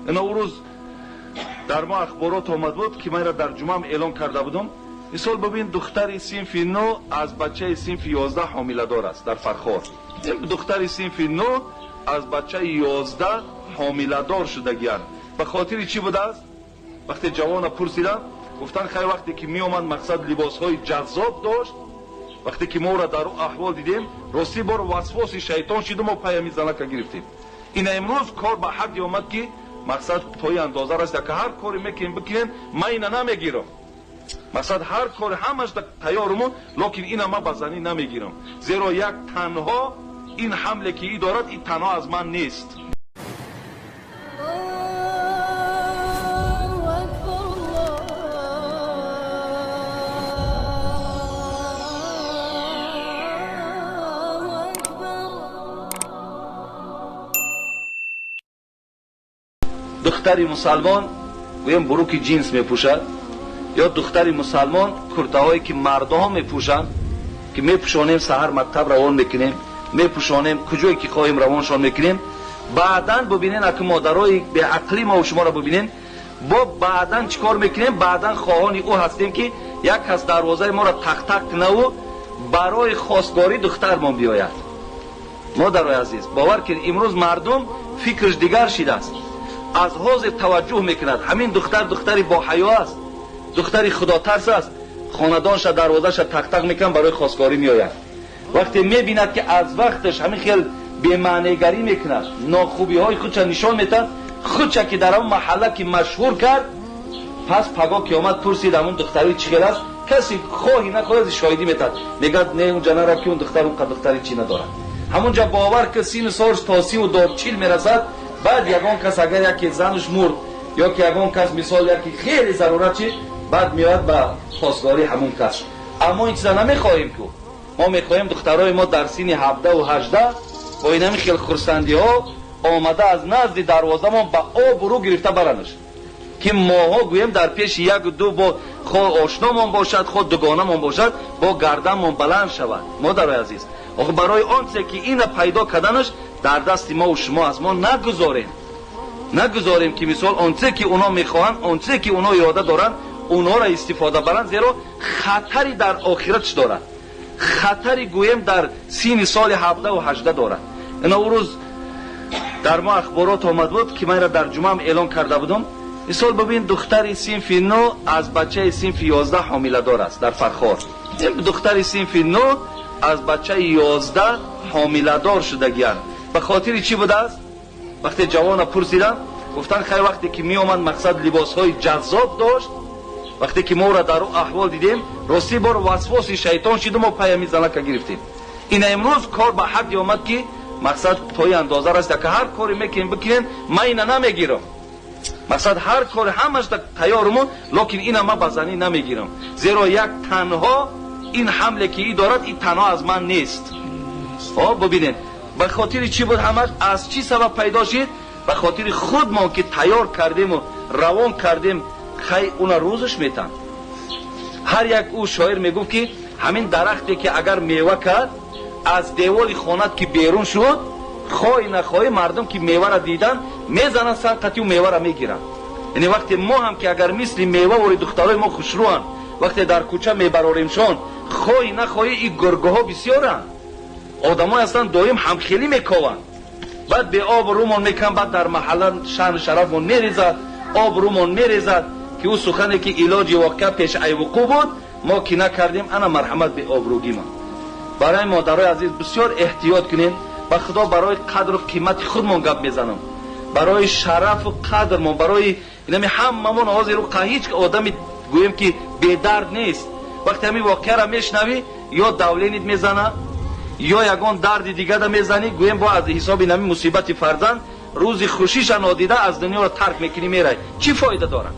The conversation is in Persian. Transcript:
اینا اون روز در ما اخبارات آمد بود که من را در جمعه اعلان کرده بودم. مثال ببین دختر سینفی 9 از بچه سینفی 11 حامله‌دار است در فرخار. دختر سینفی 9 از بچه 11 حامله‌دار شدگیان. به خاطر چی بوده است؟ وقتی جوان پرسیدم گفتن خیلی وقتی که می آمد مقصد لباس‌های جذاب داشت، وقتی که ما را در اون احوال دیدیم راستی بار وسواس شیطان شدیم و پیامی زنک گرفتیم. این امروز کار به حدی آمد که مقصد توی اندازه راست که هر کاری میکنیم بکنیم من اینا نمیگیرم. مقصد هر کار همش تیارم لیکن اینا من به زنی نمیگیرم، زیرا یک تنها این حمله که ای دارد این تنها از من نیست. دختری مسلمان گویم بروک جینس میپوشد یا دختری مسلمان کرته‌هایی که مردها میپوشند که میپوشانیم سحر مکتب روان میکنیم، میپوشانیم کجایی که خواهیم روانشان میکنیم. بعداً ببینین اگه مادرای به عقلی ما و شما را ببینین با بعداً چیکار میکنیم؟ بعداً خواهان او هستیم که یک کس دروازه ما را تق تق کنه و برای خواستگاری دخترمان بیاید. مادرای عزیز باور کنید امروز مردم فکرش دیگر شده است، از حوض توجه میکند. همین دختری با حیا است، دختری خدا ترس است، خاندانش دروازه‌اش تق تق میکنه برای خواستگاری میآید. وقتی میبیند که از وقتش همین خیلی بی‌معنیگری میکند، ناخوبی های خودش نشان میده، خودش که در اون محله که مشهور کرد، پس پگاه که آمد پرسید همون دختری چی خیلی است، کسی خواهی نخواهی شاهدی میتد میگد نه اونجا نرا که اون دختر اون دختری چی ندارد. همونجا باور که سین سالش تا 30 و 40 میرسد، بعد یگان کس اگر یکی زنش مرد یا که یگان کس مثال یکی خیلی ضرورت چی بعد میاد به خواستگاری همون کس. اما این چیزا نمیخواهیم که ما میخواهیم دخترای ما در سین 17 و 18 با این خیلی خرسندی ها آمده از نزد دروازه ما به آب رو گرفته برنش که ماها گویم در پیش یک و دو با خود آشنامان باشد خود دوگانمان باشد با گردنمان بلند شود. مادرای عزیز آخه برای آنچه که این پیدا کردنش در دست ما و شما از ما نگذاریم که مثال آنچه که اونا میخواهند، آنچه که اونا اراده دارند اونا را استفاده برند، زیرا خطری در آخرتش دارد، خطری گویم در سین سال 17 و 18 دارد. اینا اون روز در ما اخبارات آمد بود که من را در جمعه اعلان کرده بودم. مثال ببین دختری سینفی 9 از بچه سینفی 11 حامله‌دار است در فرخار. دختری سینفی 9 از بچه 11 حامله‌دار شدگیان. به خاطر چی بوده است؟ وقتی جوان پرسیدم گفتن خیلی وقتی که می آمد مقصد لباس‌های جذاب داشت، وقتی که ما را در اون احوال دیدیم راستی بار وسواس شیطان شدیم و پیامی زنک گرفتیم. این امروز کار به حدی آمد که مقصد توی اندازه راست که هر کاری میکنیم بکنیم من اینا نمیگیرم. مقصد هر کار همش تیارم لیکن اینا من به زنی نمیگیرم، زیرا یک تنها این حمله که ای دارد این تنها از من نیست. ببینید به خاطر چی بود همش؟ از چی سبب پیدا شد؟ به خاطر خود ما که تیار کردیم و روان کردیم خیلی اونا روزش میتن. هر یک او شاعر میگفت که همین درختی که اگر میوه کرد از دیوال خانت که بیرون شد، خواهی نخواهی مردم که میوه را دیدن میزنن سنقتی و میوه را میگیرن. یعنی وقتی ما هم که اگر مثل میوه و دخترای ما خوشروان وقتی در کوچه میبراریمشان، خواهی نخواهی این گرگه ها بسیارن، آدم های اصلا دایم همخیلی میکوان، بعد به آب رومان میکن، بعد در محله شان شرفمون میریزد، آب رومان میریزد که او سخنی که علاج واقع پیش ای وقوع بود ما که نکردیم. انا مرحمت به آبروگی ما. برای مادرای عزیز بسیار احتیاط کنین. با خدا برای قدر و قیمت خودمون گپ میزنم، برای شرف و قدرمون، برای اینمی هممون حاضر و هیچ آدمی گویم که بی درد نیست. وقتی همین واقعه را میشنوی یا دولینت میزنه یا یگان درد دیگه دا میزنی، گویم با از حساب اینمی مصیبت فرزند روزی خوشیش نادیده از دنیا را ترک میکنی میره، چی فایده داره؟